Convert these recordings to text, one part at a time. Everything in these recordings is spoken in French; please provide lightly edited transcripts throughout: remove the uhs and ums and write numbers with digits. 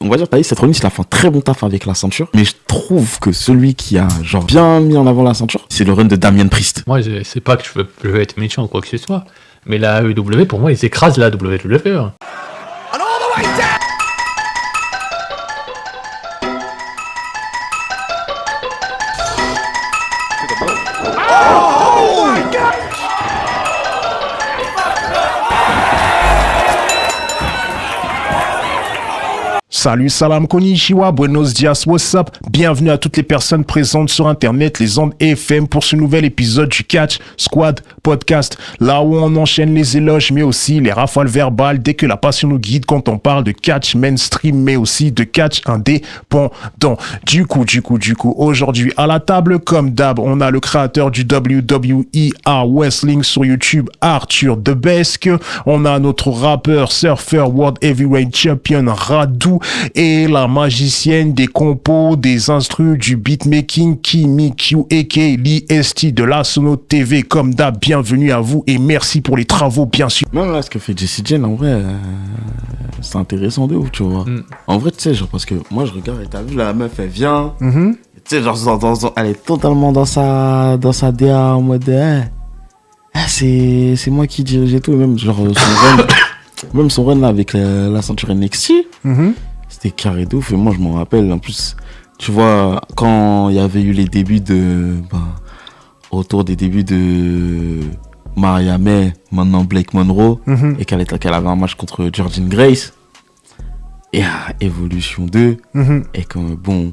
on va dire, Seth Rollins, il a fait un très bon taf avec la ceinture, mais je trouve que celui qui a, genre, bien mis en avant la ceinture, c'est le run de Damien Priest. Moi, c'est pas que je veux être méchant ou quoi que ce soit, mais la AEW, pour moi, ils écrasent la WWE. Salut, salam, konnichiwa, buenos dias, what's up? Bienvenue à toutes les personnes présentes sur Internet, les ondes FM pour ce nouvel épisode du Catch Squad Podcast. Là où on enchaîne les éloges, mais aussi les rafales verbales dès que la passion nous guide quand on parle de catch mainstream, mais aussi de catch indépendant. Du coup, aujourd'hui à la table, comme d'hab, on a le créateur du WWE Wrestling sur YouTube, Arthur Debesque. On a notre rappeur, surfeur, World Heavyweight Champion, Radou. Et la magicienne des compos, des instrus, du beatmaking, Kimi Q, a.k.a. l'IST de la Sono TV. Comme d'hab, bienvenue à vous et merci pour les travaux, bien sûr. Même là, ce que fait Jessie Jane, en vrai, c'est intéressant de ouf, tu vois. En vrai, tu sais, genre, parce que moi, je regarde et t'as vu, la meuf, elle vient. Tu sais, genre, elle est totalement dans sa DA en mode, c'est moi qui dirige et tout. Même, genre, son run là, avec la ceinture NXT. C'était carré de ouf et moi je m'en rappelle en plus tu vois quand il y avait eu les débuts autour des débuts de Maria May, maintenant Blake Monroe, et qu'elle avait un match contre Jordynne Grace et à Evolution 2 et comme bon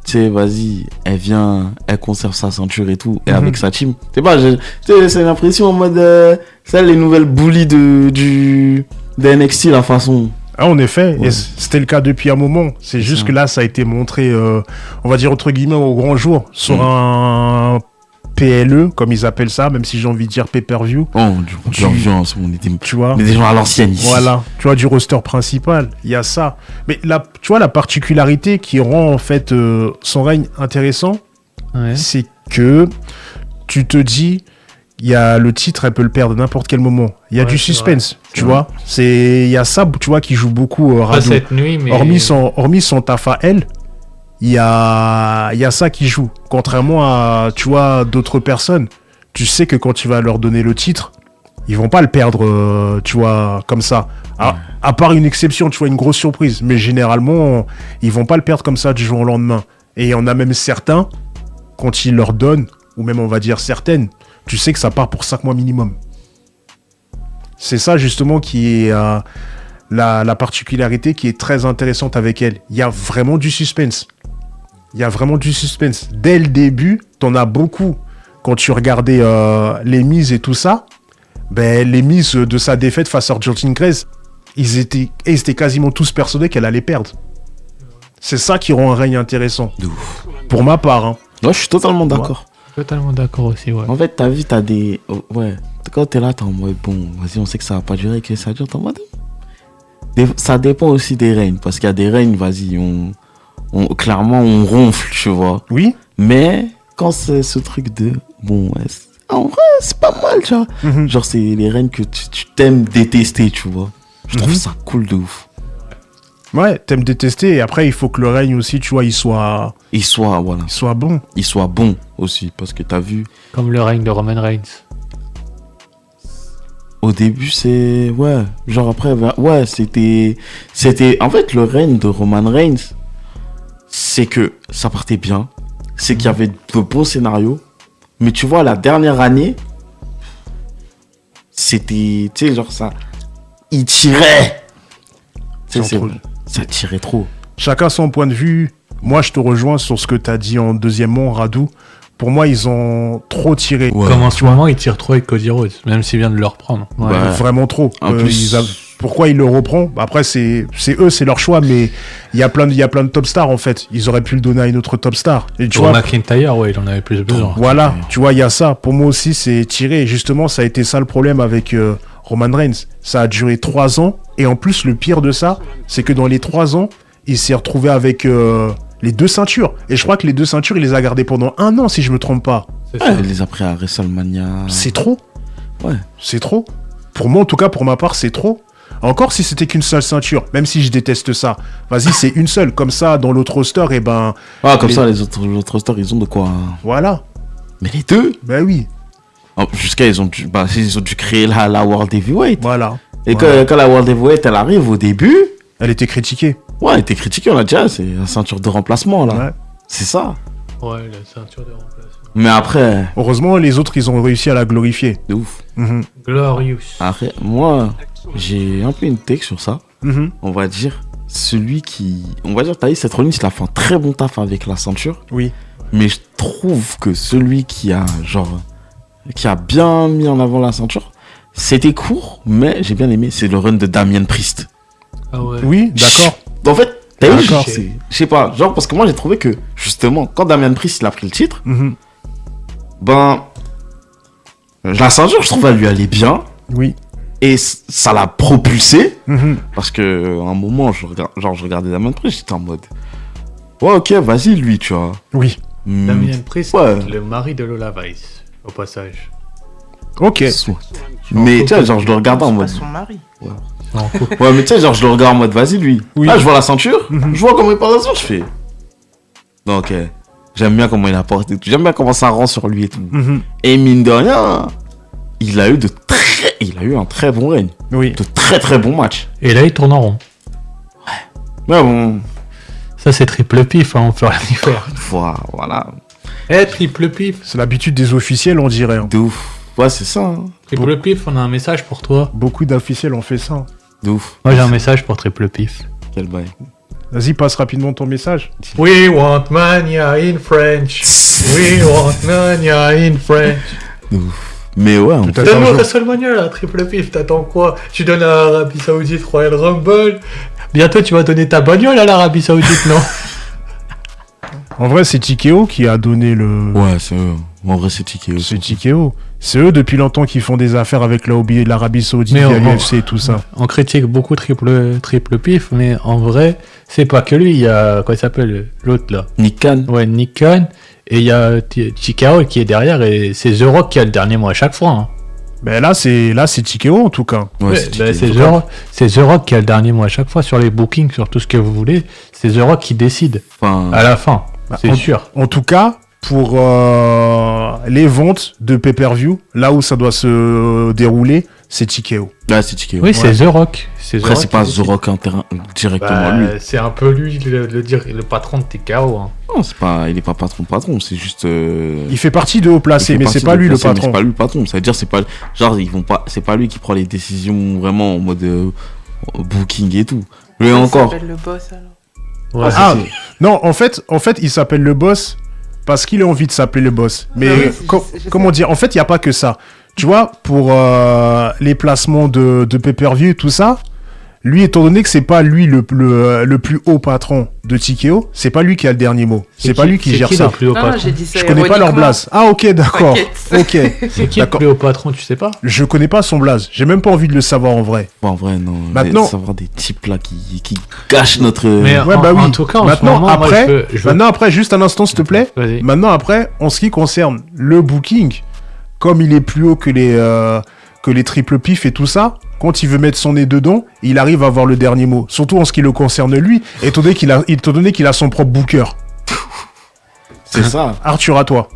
tu sais vas-y elle vient elle conserve sa ceinture et tout et avec sa team c'est l'impression en mode c'est les nouvelles bullies de NXT la façon. Ah, en effet, et c'était le cas depuis un moment. C'est juste que là, ça a été montré, on va dire entre guillemets, au grand jour, sur un PLE, comme ils appellent ça, même si j'ai envie de dire pay-per-view. Tu vois, mais des gens à l'ancienne ici. Voilà, tu vois, du roster principal, il y a ça. Mais là, tu vois, la particularité qui rend en fait son règne intéressant, c'est que tu te dis... Il y a le titre, elle peut le perdre à n'importe quel moment. Il y a du suspense, tu vois. Il y a ça, tu vois, qui joue beaucoup Radou. Cette nuit, mais... Hormis son taf à elle, il y a ça qui joue. Contrairement à, tu vois, d'autres personnes, tu sais que quand tu vas leur donner le titre, ils vont pas le perdre, tu vois, comme ça. À part une exception, tu vois, une grosse surprise. Mais généralement, ils vont pas le perdre comme ça du jour au lendemain. Et il y en a même certains, quand ils leur donnent, ou même on va dire certaines, tu sais que ça part pour 5 mois minimum. C'est ça justement qui est la particularité qui est très intéressante avec elle. Il y a vraiment du suspense. Dès le début, t'en as beaucoup. Quand tu regardais les mises et tout ça, les mises de sa défaite face à Jordynne Grace, ils étaient quasiment tous persuadés qu'elle allait perdre. C'est ça qui rend un règne intéressant. Ouf. Pour ma part. Hein. Ouais, je suis totalement d'accord. Totalement d'accord aussi, ouais. En fait, t'as des... Ouais, quand t'es là, t'es en mode, bon, vas-y, on sait que ça va pas durer, que ça dure, t'es en mode... Ça dépend aussi des règnes, parce qu'il y a des règnes, vas-y, clairement, on ronfle, tu vois. Oui. Mais, quand c'est ce truc de... Bon, en vrai, c'est pas mal, tu vois. Genre, c'est les règnes que tu t'aimes détester, tu vois. Je trouve ça cool de ouf. Ouais, t'aimes détester, et après, il faut que le règne aussi, tu vois, il soit bon. Il soit bon aussi, parce que t'as vu... Comme le règne de Roman Reigns. Au début, c'est... Ouais, genre après... Ouais, c'était... En fait, le règne de Roman Reigns, c'est que ça partait bien, c'est qu'il y avait de bons scénarios, mais tu vois, la dernière année, c'était... Tu sais, genre ça... Il tirait. Ça tirait trop. Chacun son point de vue. Moi, je te rejoins sur ce que tu as dit en deuxièmement, Radou. Pour moi, ils ont trop tiré. Ouais. Comme en ce moment, ils tirent trop avec Cody Rhodes, même s'il vient de le reprendre. Ouais. Vraiment trop. Pourquoi il le reprend ? Après, c'est eux, c'est leur choix, mais il y a plein de top stars, en fait. Ils auraient pu le donner à une autre top star. Et tu vois, McIntyre, ouais, il en avait plus besoin. Voilà, tu vois, il y a ça. Pour moi aussi, c'est tiré. Et justement, ça a été ça le problème avec Roman Reigns. Ça a duré 3 ans. Et en plus, le pire de ça, c'est que dans les 3 ans, il s'est retrouvé avec les 2 ceintures. Et je crois que les 2 ceintures, il les a gardées pendant 1 an, si je me trompe pas. Il les a pris à WrestleMania. C'est trop. Ouais. C'est trop. Pour moi, en tout cas, pour ma part, c'est trop. Encore si c'était qu'une seule ceinture, même si je déteste ça. Vas-y, c'est une seule. Comme ça, dans l'autre roster, et ben... Ah, comme ça, les autres rosters, ils ont de quoi... Voilà. Mais les deux? Ben oui. Jusqu'à, ils ont dû créer la World Heavyweight. Voilà. Et quand la World Heavyweight, elle arrive au début... Elle était critiquée. Ouais, elle était critiquée, on a dit, c'est la ceinture de remplacement, là. Ouais. C'est ça. Ouais, la ceinture de remplacement. Mais après... Heureusement, les autres, ils ont réussi à la glorifier. De ouf. Glorious. Après, moi, j'ai un peu une take sur ça. On va dire, celui qui... On va dire, t'as dit, Seth Rollins, il a fait un très bon taf avec la ceinture. Oui. Mais je trouve que celui qui a bien mis en avant la ceinture, c'était court, mais j'ai bien aimé, c'est le run de Damien Priest. Ah ouais. Oui, d'accord. En fait, t'as vu, D'accord. je sais pas, genre parce que moi j'ai trouvé que, justement, quand Damien Priest il a pris le titre, la ceinture, je trouve, elle lui allait bien. Oui. Et ça l'a propulsé. Parce que à un moment, je regardais Damien Priest, j'étais en mode... Ouais, ok, vas-y, lui, tu vois. Oui. Damien Priest, ouais. le mari de Lola Vice, au passage. Ok. Soit. Mais tu sais, genre, je le regardais en mode... C'est pas son mari. Ouais, mais tu sais, genre, je le regarde en mode, vas-y, lui. Oui. Là, je vois la ceinture, je vois comment il porte la ceinture, je fais... Non, ok. J'aime bien comment il a porté tout. J'aime bien comment ça rend sur lui et tout. Et mine de rien, il a eu un très bon règne. Oui. De très très bons matchs. Et là, il tourne en rond. Mais bon, Ça, c'est triple pif, hein, on peut rien y faire. voilà. Triple pif. C'est l'habitude des officiels, on dirait. Hein. De ouf. Ouais, c'est ça. Hein. Triple pif, on a un message pour toi. Beaucoup d'officiels ont fait ça. De ouf. Moi, j'ai un message pour triple pif. Quel bail. Vas-y, passe rapidement ton message. We want mania in French. We want mania in French. De ouf. Mais ouais, on Peut-être Donne-nous un jour. WrestleMania, là, triple pif, t'attends quoi? Tu donnes à l'Arabie Saoudite Royal Rumble. Bientôt, tu vas donner ta bagnole à l'Arabie Saoudite, non? En vrai, c'est Tikeo qui a donné le... Ouais, c'est eux. En vrai, c'est Tikeo. C'est Tikeo. C'est eux, depuis longtemps, qui font des affaires avec l'Arabie Saoudite Mais via on- l'UFC et tout ça. On critique beaucoup triple pif, mais en vrai, c'est pas que lui. Il y a, quoi il s'appelle, l'autre, là? Nick Khan. Ouais, Nick Khan. Et il y a Chikao qui est derrière, et c'est The Rock qui a le dernier mot à chaque fois. Hein. Ben là, c'est Tikeo, en tout cas. Ouais, Ouais, c'est bah, Tikeo. c'est The Rock qui a le dernier mot à chaque fois sur les bookings, sur tout ce que vous voulez. C'est The Rock qui décide Enfin, à la fin, Bah, c'est sûr. En tout cas, pour les ventes de pay-per-view, là où ça doit se dérouler, c'est Tikeo. là, c'est Tikeo. Oui, c'est The Rock. Après, c'est pas qui The décide. Rock directement Bah, lui. c'est un peu lui le patron de TKO. Hein. Non, il est pas patron, c'est juste. Il fait partie de haut placé, mais c'est pas lui le patron. C'est pas lui le patron. Ça veut dire, c'est pas. Genre, c'est pas lui qui prend les décisions vraiment en mode booking et tout. Lui Il encore. s'appelle le boss alors. Ouais, Ah, non, en fait, il s'appelle le boss parce qu'il a envie de s'appeler le boss. Mais Ah oui, je sais. comment dire, en fait, il n'y a pas que ça. Tu vois, pour les placements de pay-per-view et tout ça, lui, étant donné que c'est pas lui le plus haut patron de Tikeo, c'est pas lui qui a le dernier mot. C'est pas lui qui gère ça. le plus haut Non, patron j'ai dit ça. Je connais pas leur blaze. Ah, ok, d'accord. Ok. C'est qui le D'accord. plus haut patron, tu sais pas? Je connais pas son blaze. J'ai même pas envie de le savoir en vrai. Bon, en vrai, non. Maintenant- Mais savoir des types là qui gâchent notre. Mais Ouais, en, bah oui. en tout cas, en ce Maintenant, moment, moi, après, je veux... Maintenant, après, juste un instant, s'il te plaît. Vas-y. Maintenant, après, en ce qui concerne le booking, comme il est plus haut que les triple pif et tout ça, quand il veut mettre son nez dedans, il arrive à avoir le dernier mot. Surtout en ce qui le concerne lui, étant donné qu'il a son propre booker. C'est ça. Arthur, à toi.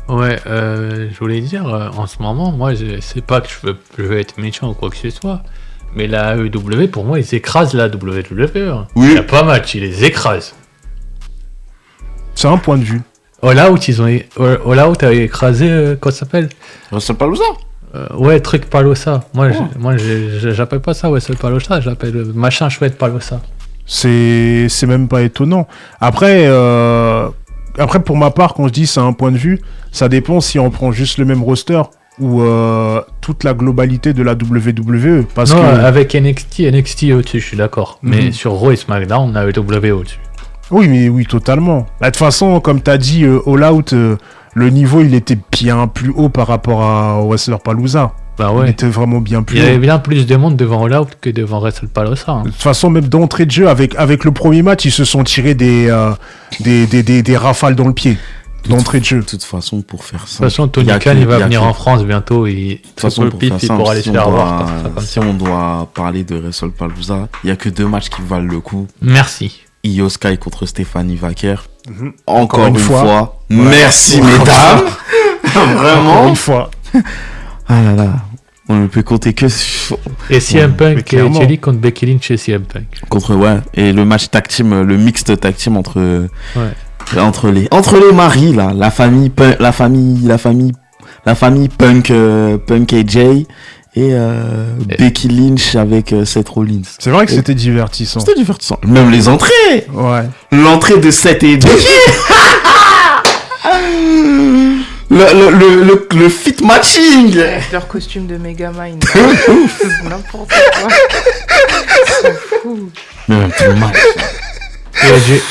Ouais, je voulais dire, en ce moment, moi, c'est pas que je veux être méchant ou quoi que ce soit, mais la AEW, pour moi, ils écrasent la WWE. Hein. Oui. Il n'y a pas match, ils les écrasent. C'est un point de vue. All Out a écrasé, comment ça s'appelle? Russell Palooza. Ouais, truc Palosa. Moi, j'appelle pas ça Wrestle Palosa, j'appelle machin chouette Palosa. C'est même pas étonnant. Après, pour ma part, quand je dis c'est un point de vue, ça dépend si on prend juste le même roster ou toute la globalité de la WWE. Parce Non, que... avec NXT au-dessus, je suis d'accord. Mais sur Raw et SmackDown, on a AEW au-dessus. Oui, totalement. Bah, de toute façon, comme t'as dit, All Out, le niveau, il était bien plus haut par rapport à Wrestler Palooza. Bah Il ouais. était vraiment bien plus Il y avait haut. bien plus de monde devant All Out que devant Wrestle Palosa. Hein. De toute façon, même d'entrée de jeu, avec le premier match, ils se sont tirés des rafales dans le pied. d'entrée de jeu. De toute façon, pour faire ça. De toute façon, Tony Khan, il va venir en France bientôt. Et de toute façon, pour faire ça, aller se faire voir. Si on doit parler de WrestlePalooza, il n'y a que 2 matchs qui valent le coup. Merci. Io Sky contre Stéphanie Vaquer. Encore une fois. Ouais. Merci, mesdames. Vraiment. Encore une fois. Ah là là. On ne peut compter que sur... Et CM Punk et Jelly contre Becky Lynch chez CM Punk. Et le match tag team, le mixte tag team entre les maris là, la famille Punk et Jay et Becky Lynch avec Seth Rollins. C'est vrai que c'était divertissant. C'était divertissant. Même les entrées. Ouais. L'entrée de Seth et Becky. Le fit matching. Leur costume de Megamind. C'est n'importe quoi. C'est fou. Mais même tout le match.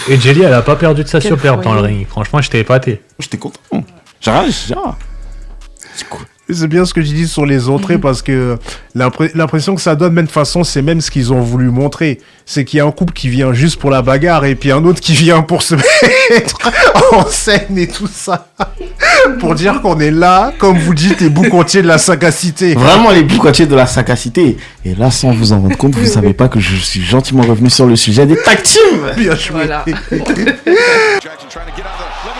Et Jelly, elle a pas perdu de sa Quel superbe dans le foyer. ring. Franchement, j'étais épaté. J'étais content. J'ai rien. C'est cool. C'est bien ce que je dis sur les entrées parce que l'impression que ça donne, même de façon, c'est même ce qu'ils ont voulu montrer. C'est qu'il y a un couple qui vient juste pour la bagarre et puis un autre qui vient pour se mettre en scène et tout ça. Pour dire qu'on est là, comme vous dites, les boucs entiers de la sagacité. Vraiment les boucs entiers de la sagacité. Et là, sans vous en rendre compte, vous savez pas que je suis gentiment revenu sur le sujet des tag teams. Bien joué. Voilà. Jackson trying to get out of the